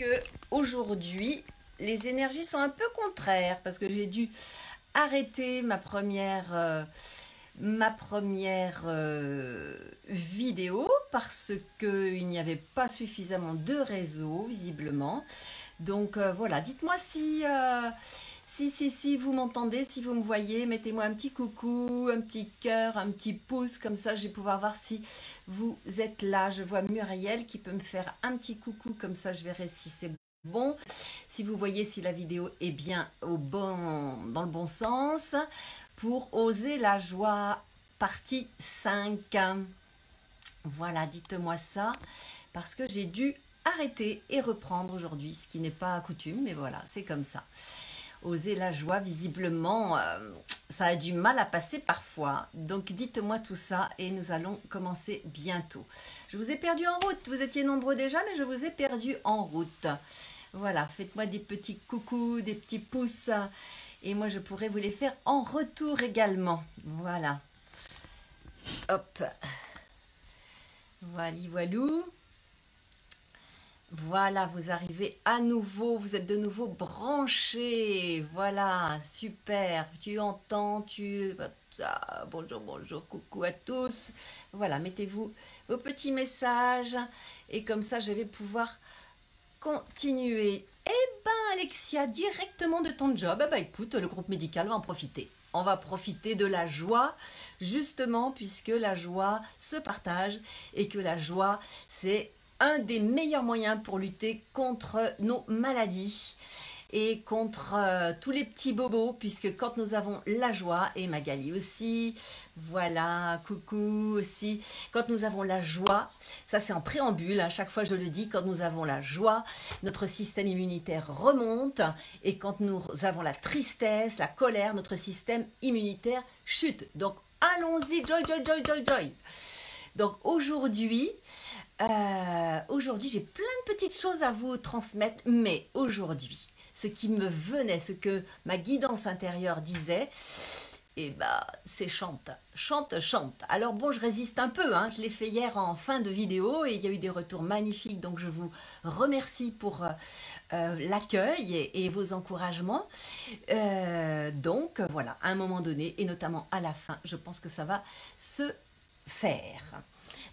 que aujourd'hui, les énergies sont un peu contraires parce que j'ai dû arrêter ma première vidéo parce qu'il n'y avait pas suffisamment de réseau visiblement. Donc voilà, dites-moi si vous m'entendez, si vous me voyez, mettez-moi un petit coucou, un petit cœur, un petit pouce, comme ça je vais pouvoir voir si vous êtes là. Je vois Muriel qui peut me faire un petit coucou, comme ça je verrai si c'est bon. Si vous voyez si la vidéo est bien dans le bon sens. Pour Oser la joie, partie 5. Voilà, dites-moi ça, parce que j'ai dû arrêter et reprendre aujourd'hui, ce qui n'est pas coutume, mais voilà, c'est comme ça. Oser la joie, visiblement, ça a du mal à passer parfois. Donc dites-moi tout ça et nous allons commencer bientôt. Je vous ai perdu en route, vous étiez nombreux déjà, mais je vous ai perdu en route. Voilà, faites-moi des petits coucous, des petits pouces, et moi je pourrai vous les faire en retour également. Voilà. Hop. Voilou. Voilà, vous arrivez à nouveau, vous êtes de nouveau branchés. Voilà, super. Tu entends, bonjour, coucou à tous. Voilà, mettez-vous vos petits messages et comme ça, je vais pouvoir continuer. Eh ben, Alexia, directement de ton job, écoute, le groupe médical va en profiter. On va profiter de la joie, justement, puisque la joie se partage et que la joie, c'est un des meilleurs moyens pour lutter contre nos maladies et contre tous les petits bobos, puisque quand nous avons la joie, et Magali aussi, voilà, coucou aussi, quand nous avons la joie, ça c'est en préambule, à chaque fois je le dis, quand nous avons la joie, notre système immunitaire remonte, et quand nous avons la tristesse, la colère, notre système immunitaire chute. Donc allons-y, joy. Donc aujourd'hui, j'ai plein de petites choses à vous transmettre, mais aujourd'hui, ce qui me venait, ce que ma guidance intérieure disait, c'est chante. Alors bon, je résiste un peu, hein. Je l'ai fait hier en fin de vidéo et il y a eu des retours magnifiques, donc je vous remercie pour l'accueil et vos encouragements. Donc voilà, à un moment donné, et notamment à la fin, je pense que ça va se faire.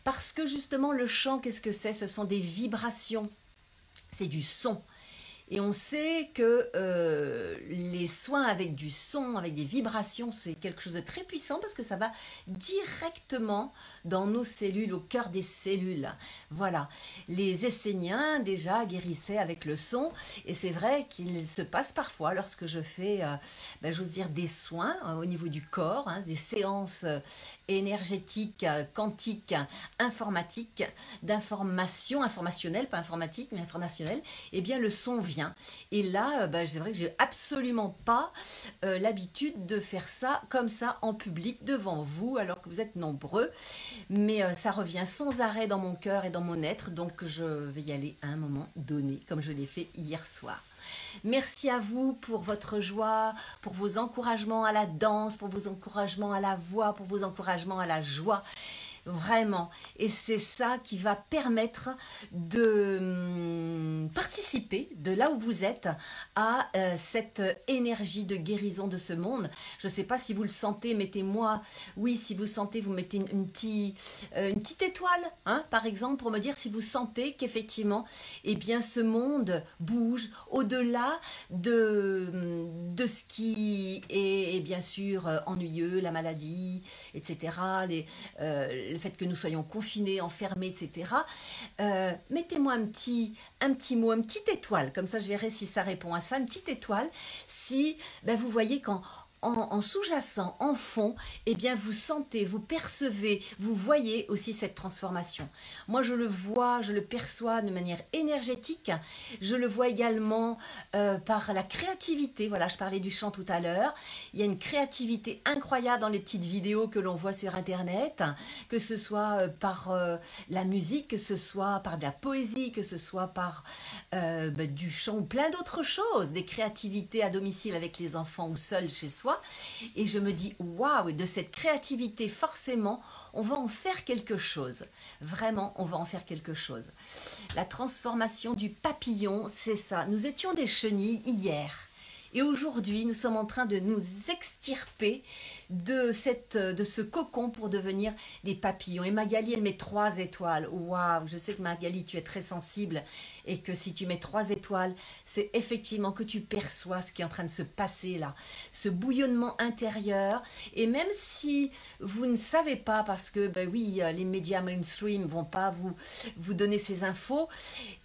Parce que justement, le chant, qu'est-ce que c'est? Ce sont des vibrations, c'est du son. Et on sait que les soins avec du son, avec des vibrations, c'est quelque chose de très puissant parce que ça va directement dans nos cellules, au cœur des cellules. Voilà. Les Esséniens déjà guérissaient avec le son et c'est vrai qu'il se passe parfois lorsque je fais, j'ose dire, des soins au niveau du corps, hein, des séances énergétiques, quantiques, informatiques, d'information, informationnelle, pas informatique, mais informationnelle, eh bien le son vient. Et là, c'est vrai que j'ai absolument pas l'habitude de faire ça comme ça en public devant vous, alors que vous êtes nombreux. Mais ça revient sans arrêt dans mon cœur et dans mon être, donc je vais y aller à un moment donné, comme je l'ai fait hier soir. Merci à vous pour votre joie, pour vos encouragements à la danse, pour vos encouragements à la voix, pour vos encouragements à la joie. Vraiment. Et c'est ça qui va permettre de participer de là où vous êtes à cette énergie de guérison de ce monde. Je ne sais pas si vous le sentez, mettez-moi, oui, si vous sentez, vous mettez une petite étoile, hein, par exemple, pour me dire si vous sentez qu'effectivement, eh bien, ce monde bouge au-delà de ce qui est bien sûr ennuyeux, la maladie, etc., le fait que nous soyons confinés, enfermés, etc. Mettez-moi un petit mot, une petite étoile, comme ça je verrai si ça répond à ça, une petite étoile, si vous voyez en sous-jacent, en fond, eh bien vous sentez, vous percevez, vous voyez aussi cette transformation. Moi je le vois, je le perçois de manière énergétique, je le vois également par la créativité. Voilà, je parlais du chant tout à l'heure, il y a une créativité incroyable dans les petites vidéos que l'on voit sur internet, que ce soit par la musique, que ce soit par de la poésie, que ce soit par du chant ou plein d'autres choses, des créativités à domicile avec les enfants ou seuls chez soi. fois. Et je me dis, waouh, de cette créativité, forcément, on va en faire quelque chose. Vraiment, on va en faire quelque chose. La transformation du papillon, c'est ça. Nous étions des chenilles hier. Et aujourd'hui, nous sommes en train de nous extirper de ce cocon pour devenir des papillons. Et Magali, elle met 3 étoiles. Waouh, je sais que Magali, tu es très sensible et que si tu mets 3 étoiles, c'est effectivement que tu perçois ce qui est en train de se passer là. Ce bouillonnement intérieur. Et même si vous ne savez pas, parce que ben oui, les médias mainstream ne vont pas vous donner ces infos,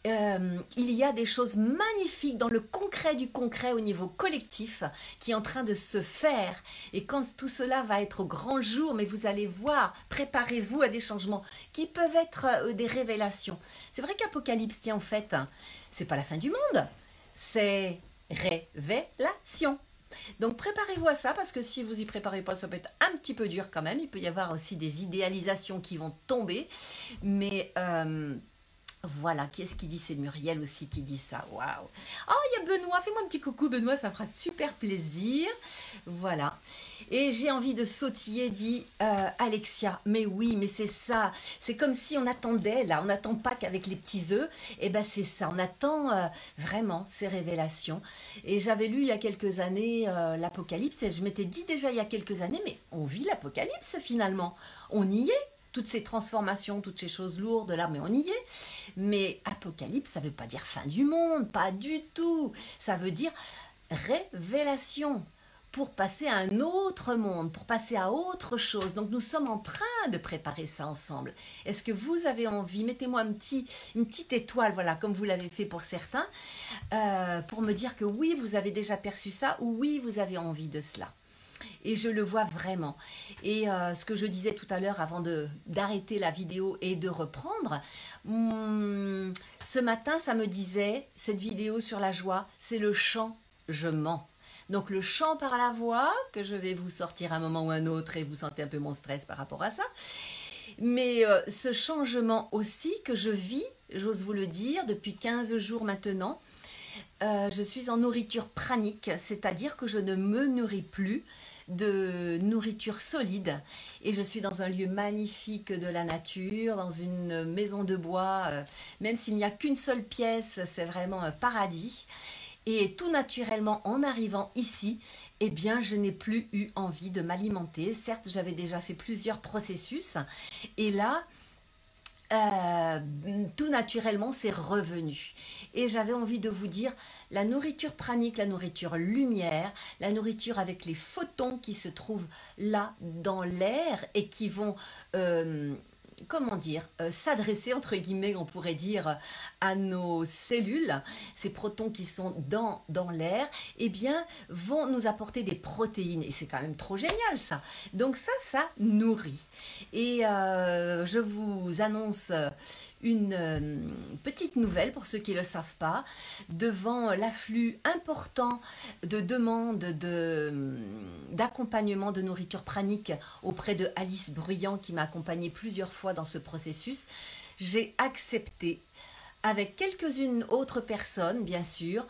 il y a des choses magnifiques dans le concret du concret au niveau collectif qui est en train de se faire. Et quand tout cela va être au grand jour, mais vous allez voir, préparez-vous à des changements qui peuvent être des révélations. C'est vrai qu'Apocalypse, tiens, en fait, c'est pas la fin du monde, c'est révélation. Donc préparez-vous à ça, parce que si vous y préparez pas, ça peut être un petit peu dur quand même. Il peut y avoir aussi des idéalisations qui vont tomber, mais voilà, qui est-ce qui dit? C'est Muriel aussi qui dit ça. Waouh! Oh, il y a Benoît. Fais-moi un petit coucou, Benoît, ça me fera super plaisir. Voilà. Et j'ai envie de sautiller, dit Alexia. Mais oui, mais c'est ça. C'est comme si on attendait, là. On n'attend pas qu'avec les petits œufs. Et bien, c'est ça. On attend vraiment ces révélations. Et j'avais lu il y a quelques années l'Apocalypse. Et je m'étais dit déjà il y a quelques années, mais on vit l'Apocalypse finalement. On y est. Toutes ces transformations, toutes ces choses lourdes là, mais on y est. Mais Apocalypse, ça ne veut pas dire fin du monde, pas du tout. Ça veut dire révélation pour passer à un autre monde, pour passer à autre chose. Donc nous sommes en train de préparer ça ensemble. Est-ce que vous avez envie? Mettez-moi une petite étoile, voilà, comme vous l'avez fait pour certains, pour me dire que oui, vous avez déjà perçu ça, ou oui, vous avez envie de cela. Et je le vois vraiment. Et ce que je disais tout à l'heure avant d'arrêter la vidéo et de reprendre, ce matin, ça me disait, cette vidéo sur la joie, c'est le chant « Je mens ». Donc le chant par la voix, que je vais vous sortir un moment ou un autre et vous sentez un peu mon stress par rapport à ça. Mais ce changement aussi que je vis, j'ose vous le dire, depuis 15 jours maintenant, je suis en nourriture pranique, c'est-à-dire que je ne me nourris plus de nourriture solide et je suis dans un lieu magnifique de la nature, dans une maison de bois, même s'il n'y a qu'une seule pièce, c'est vraiment un paradis. Et tout naturellement, en arrivant ici, eh bien, je n'ai plus eu envie de m'alimenter. Certes, j'avais déjà fait plusieurs processus et là, tout naturellement, c'est revenu. Et j'avais envie de vous dire, la nourriture pranique, la nourriture lumière, la nourriture avec les photons qui se trouvent là dans l'air et qui vont, comment dire, s'adresser, entre guillemets, on pourrait dire, à nos cellules, ces protons qui sont dans l'air, eh bien, vont nous apporter des protéines. Et c'est quand même trop génial, ça. Donc ça nourrit. Et je vous annonce une petite nouvelle pour ceux qui ne le savent pas. Devant l'afflux important de demandes d'accompagnement de nourriture pranique auprès de Alice Bruyant qui m'a accompagnée plusieurs fois dans ce processus, j'ai accepté avec quelques-unes autres personnes, bien sûr,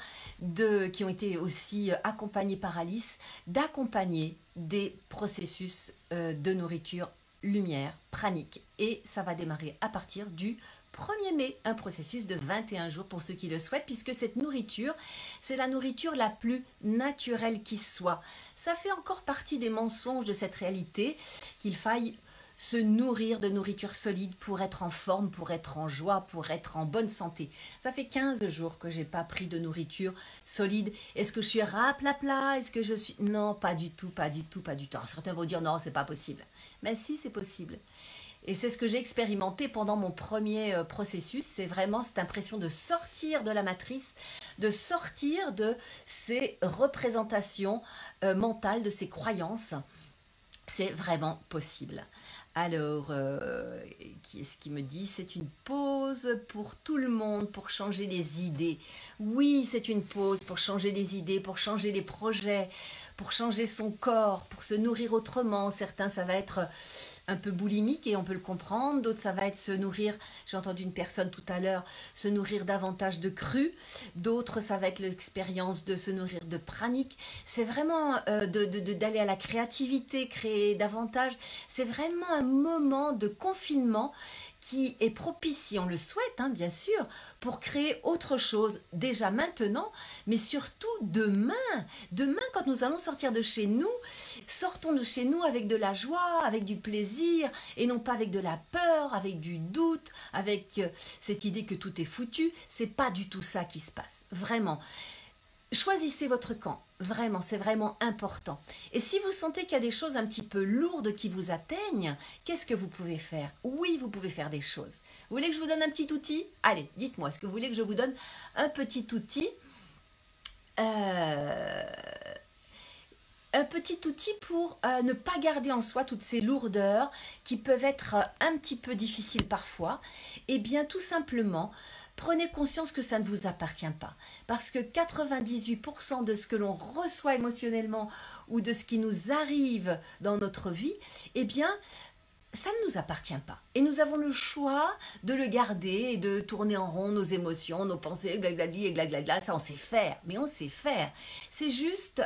qui ont été aussi accompagnées par Alice, d'accompagner des processus de nourriture lumière pranique. Et ça va démarrer à partir du 1er mai, un processus de 21 jours pour ceux qui le souhaitent, puisque cette nourriture, c'est la nourriture la plus naturelle qui soit. Ça fait encore partie des mensonges de cette réalité qu'il faille se nourrir de nourriture solide pour être en forme, pour être en joie, pour être en bonne santé. Ça fait 15 jours que je n'ai pas pris de nourriture solide. Est-ce que je suis raplapla? Est-ce que je suis... Non, pas du tout, pas du tout, pas du tout. Alors, certains vont dire non, c'est pas possible. Mais si, c'est possible. Et c'est ce que j'ai expérimenté pendant mon premier processus. C'est vraiment cette impression de sortir de la matrice, de sortir de ces représentations mentales, de ces croyances. C'est vraiment possible. Alors, qui est-ce qui me dit? C'est une pause pour tout le monde, pour changer les idées. Oui, c'est une pause pour changer les idées, pour changer les projets, pour changer son corps, pour se nourrir autrement. Certains, ça va être un peu boulimique et on peut le comprendre. D'autres, ça va être se nourrir, j'ai entendu une personne tout à l'heure, se nourrir davantage de cru. D'autres, ça va être l'expérience de se nourrir de pranique. C'est vraiment d'aller à la créativité, créer davantage. C'est vraiment un moment de confinement qui est propice, si on le souhaite, hein, bien sûr, pour créer autre chose, déjà maintenant, mais surtout demain. Demain, quand nous allons sortir de chez nous, sortons de chez nous avec de la joie, avec du plaisir, et non pas avec de la peur, avec du doute, avec cette idée que tout est foutu. C'est pas du tout ça qui se passe, vraiment. Choisissez votre camp, vraiment, c'est vraiment important. Et si vous sentez qu'il y a des choses un petit peu lourdes qui vous atteignent, qu'est-ce que vous pouvez faire? Oui, vous pouvez faire des choses. Vous voulez que je vous donne un petit outil? Allez, dites-moi, est-ce que vous voulez que je vous donne un petit outil un petit outil pour ne pas garder en soi toutes ces lourdeurs qui peuvent être un petit peu difficiles parfois? Eh bien, tout simplement, prenez conscience que ça ne vous appartient pas. Parce que 98% de ce que l'on reçoit émotionnellement ou de ce qui nous arrive dans notre vie, eh bien, ça ne nous appartient pas. Et nous avons le choix de le garder et de tourner en rond nos émotions, nos pensées, glaglali et glaglagla. Ça, on sait faire, mais on sait faire. C'est juste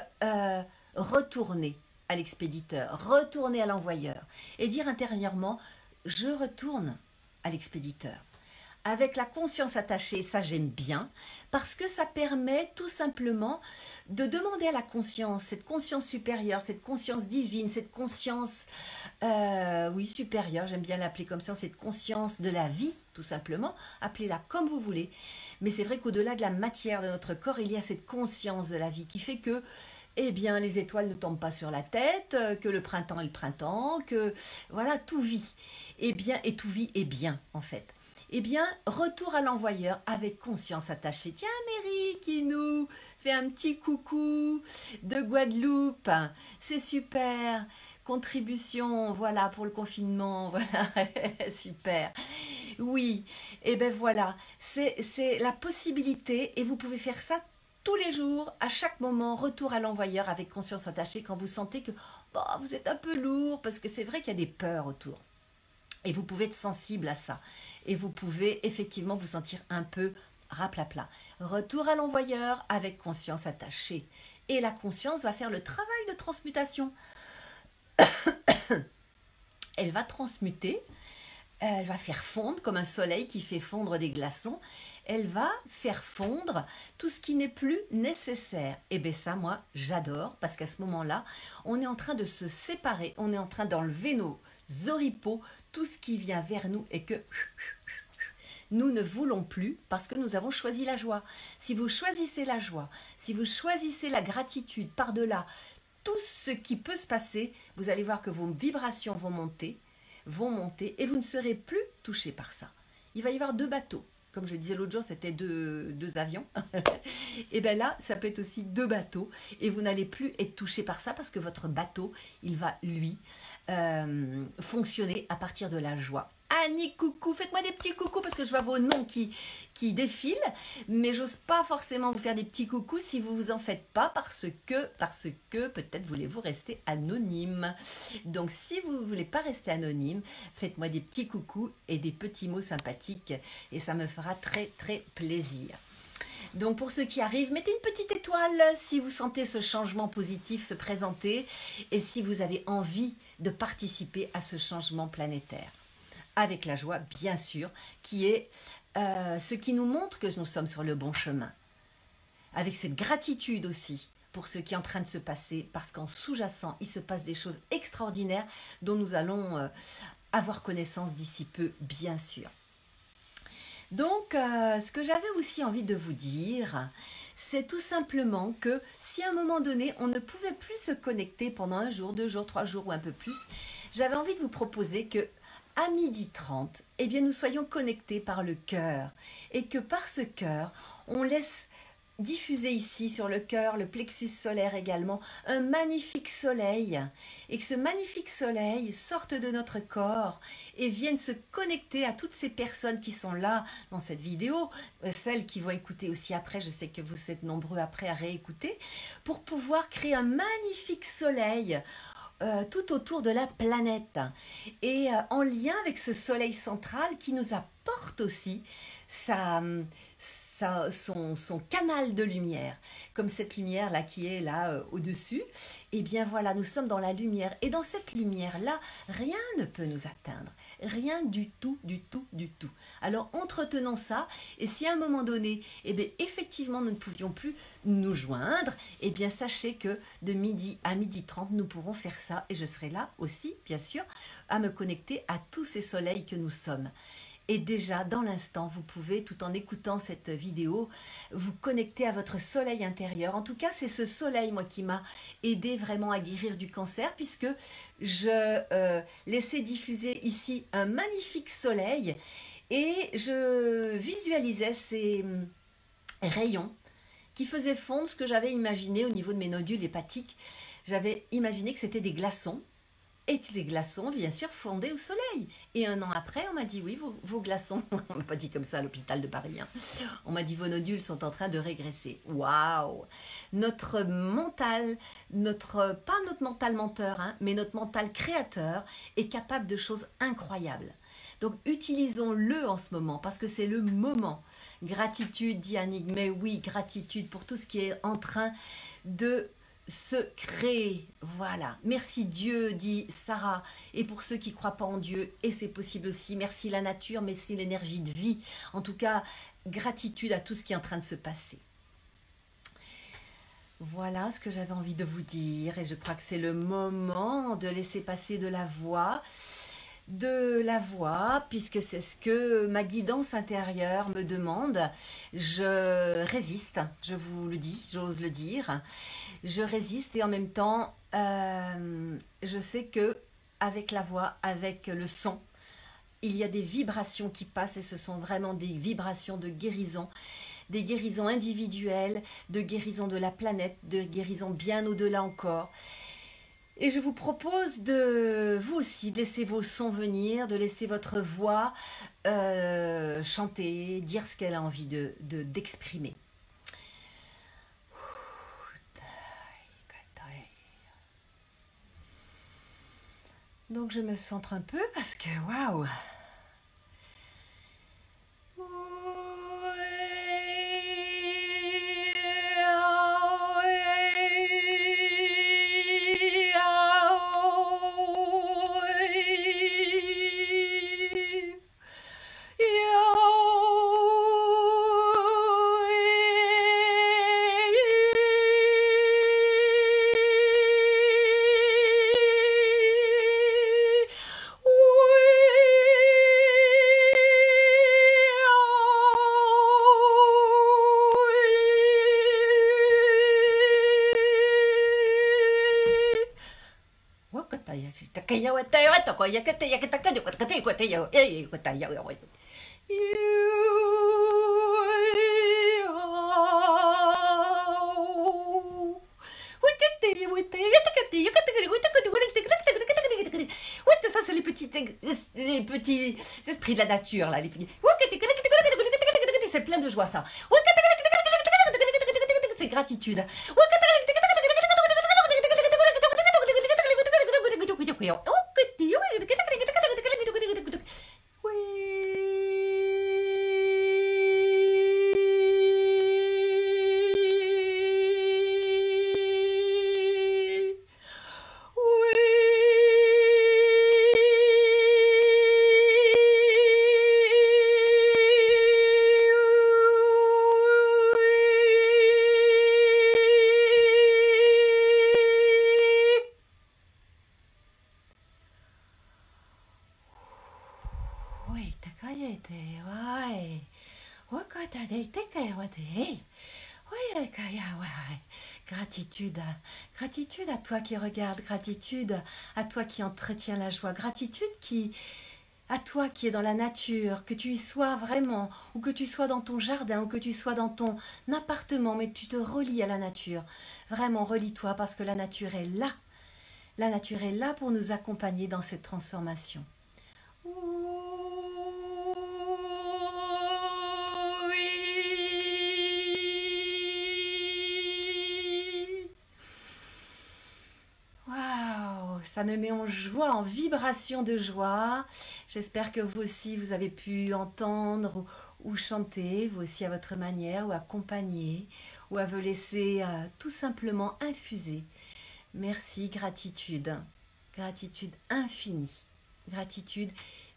retourner à l'expéditeur, retourner à l'envoyeur et dire intérieurement, je retourne à l'expéditeur. Avec la conscience attachée, ça j'aime bien, parce que ça permet tout simplement de demander à la conscience, cette conscience supérieure, cette conscience divine, cette conscience, oui, supérieure, j'aime bien l'appeler comme ça, cette conscience de la vie, tout simplement, appelez-la comme vous voulez. Mais c'est vrai qu'au-delà de la matière de notre corps, il y a cette conscience de la vie qui fait que, eh bien, les étoiles ne tombent pas sur la tête, que le printemps est le printemps, que, voilà, tout vit. Eh bien, et tout vit est bien, en fait. Eh bien, retour à l'envoyeur avec conscience attachée. Tiens, Mary qui nous fait un petit coucou de Guadeloupe. C'est super. Contribution, voilà, pour le confinement. Voilà, super. Oui, et ben voilà, c'est la possibilité et vous pouvez faire ça tous les jours, à chaque moment, retour à l'envoyeur avec conscience attachée quand vous sentez que bah, vous êtes un peu lourd parce que c'est vrai qu'il y a des peurs autour. Et vous pouvez être sensible à ça. Et vous pouvez effectivement vous sentir un peu raplapla. Retour à l'envoyeur avec conscience attachée. Et la conscience va faire le travail de transmutation. Elle va transmuter, elle va faire fondre comme un soleil qui fait fondre des glaçons. Elle va faire fondre tout ce qui n'est plus nécessaire. Et bien ça, moi, j'adore parce qu'à ce moment-là, on est en train de se séparer, on est en train d'enlever nos oripeaux, tout ce qui vient vers nous et que nous ne voulons plus parce que nous avons choisi la joie. Si vous choisissez la joie, si vous choisissez la gratitude par-delà tout ce qui peut se passer, vous allez voir que vos vibrations vont monter et vous ne serez plus touché par ça. Il va y avoir 2 bateaux. Comme je disais l'autre jour, c'était deux avions. Et bien là, ça peut être aussi 2 bateaux. Et vous n'allez plus être touché par ça parce que votre bateau, il va, lui, fonctionner à partir de la joie. Annie, coucou, faites-moi des petits coucous parce que je vois vos noms qui défilent, mais j'ose pas forcément vous faire des petits coucous si vous vous en faites pas parce que peut-être voulez-vous rester anonyme. Donc si vous voulez pas rester anonyme, faites-moi des petits coucous et des petits mots sympathiques et ça me fera très très plaisir. Donc pour ceux qui arrivent, mettez une petite étoile si vous sentez ce changement positif se présenter et si vous avez envie de participer à ce changement planétaire. Avec la joie, bien sûr, qui est ce qui nous montre que nous sommes sur le bon chemin. Avec cette gratitude aussi pour ce qui est en train de se passer, parce qu'en sous-jacent, il se passe des choses extraordinaires dont nous allons avoir connaissance d'ici peu, bien sûr. Donc, ce que j'avais aussi envie de vous dire, c'est tout simplement que si à un moment donné, on ne pouvait plus se connecter pendant 1 jour, 2 jours, 3 jours ou un peu plus, j'avais envie de vous proposer que à 12h30, eh bien, nous soyons connectés par le cœur et que par ce cœur, on laisse diffuser ici sur le cœur, le plexus solaire également, un magnifique soleil et que ce magnifique soleil sorte de notre corps et vienne se connecter à toutes ces personnes qui sont là dans cette vidéo, celles qui vont écouter aussi après, je sais que vous êtes nombreux après à réécouter, pour pouvoir créer un magnifique soleil tout autour de la planète et en lien avec ce soleil central qui nous apporte aussi sa, son canal de lumière, comme cette lumière là qui est là au-dessus. Et bien voilà, nous sommes dans la lumière et dans cette lumière là, rien ne peut nous atteindre. Rien du tout, du tout, du tout. Alors entretenons ça, et si à un moment donné, eh bien, effectivement, nous ne pouvions plus nous joindre, eh bien sachez que de midi à 12h30, nous pourrons faire ça, et je serai là aussi, bien sûr, à me connecter à tous ces soleils que nous sommes. Et déjà, dans l'instant, vous pouvez, tout en écoutant cette vidéo, vous connecter à votre soleil intérieur. En tout cas, c'est ce soleil, moi, qui m'a aidé vraiment à guérir du cancer, puisque je laissais diffuser ici un magnifique soleil et je visualisais ces rayons qui faisaient fondre ce que j'avais imaginé au niveau de mes nodules hépatiques. J'avais imaginé que c'était des glaçons. Et que les glaçons, bien sûr, fondaient au soleil. Et un an après, on m'a dit, oui, vos glaçons, on m'a pas dit comme ça à l'hôpital de Paris, hein. On m'a dit, vos nodules sont en train de régresser. Waouh! Notre mental, pas notre mental menteur, hein, mais notre mental créateur est capable de choses incroyables. Donc, utilisons-le en ce moment, parce que c'est le moment. Gratitude, dit Annick, mais oui, gratitude pour tout ce qui est en train de se créer, voilà. Merci Dieu, dit Sarah, et pour ceux qui ne croient pas en Dieu, et c'est possible aussi, merci la nature, merci l'énergie de vie, en tout cas, gratitude à tout ce qui est en train de se passer. Voilà ce que j'avais envie de vous dire, et je crois que c'est le moment de laisser passer de la voix, puisque c'est ce que ma guidance intérieure me demande. Je résiste, je vous le dis, j'ose le dire. Je résiste et en même temps, je sais que avec la voix, avec le son, il y a des vibrations qui passent et ce sont vraiment des vibrations de guérison, des guérisons individuelles, de guérison de la planète, de guérison bien au-delà encore. Et je vous propose de, vous aussi, de laisser vos sons venir, de laisser votre voix chanter, dire ce qu'elle a envie d'exprimer. Donc je me centre un peu parce que waouh! Ça, c'est les petits esprits de la nature, là. C'est plein de joie, ça. C'est gratitude. Gratitude, gratitude à toi qui regarde, gratitude à toi qui entretiens la joie, gratitude à toi qui es dans la nature, que tu y sois vraiment, ou que tu sois dans ton jardin, ou que tu sois dans ton appartement, mais tu te relies à la nature. Vraiment, relie-toi parce que la nature est là. La nature est là pour nous accompagner dans cette transformation. ça me met en joie, en vibration de joie. J'espère que vous aussi, vous avez pu entendre ou chanter, vous aussi à votre manière, ou accompagner, ou à vous laisser tout simplement infuser. Merci, gratitude. Gratitude infinie. Gratitude.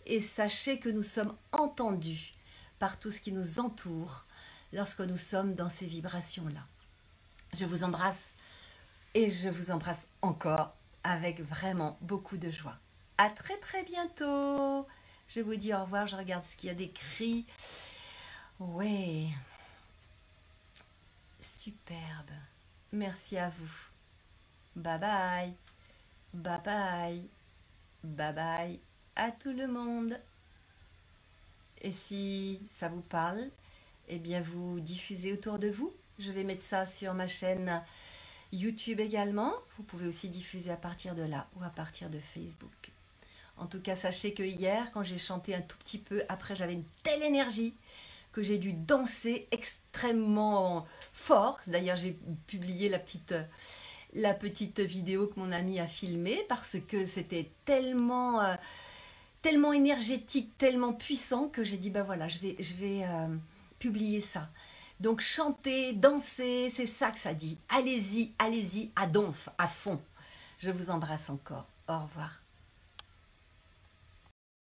Et sachez que nous sommes entendus par tout ce qui nous entoure lorsque nous sommes dans ces vibrations-là. Je vous embrasse et je vous embrasse encore avec vraiment beaucoup de joie. À très très bientôt. Je vous dis au revoir, je regarde ce qu'il y a d'écrit. Ouais. Superbe. Merci à vous. Bye bye. Bye bye. Bye bye à tout le monde. Et si ça vous parle, eh bien vous diffusez autour de vous. Je vais mettre ça sur ma chaîne YouTube également. Vous pouvez aussi diffuser à partir de là ou à partir de Facebook. En tout cas, sachez que hier, quand j'ai chanté un tout petit peu, après j'avais une telle énergie que j'ai dû danser extrêmement fort. D'ailleurs, j'ai publié la petite vidéo que mon ami a filmée parce que c'était tellement énergétique, tellement puissant que j'ai dit, ben voilà, je vais publier ça. Donc chanter, danser, c'est ça que ça dit. Allez-y, allez-y, à donf, à fond. Je vous embrasse encore. Au revoir.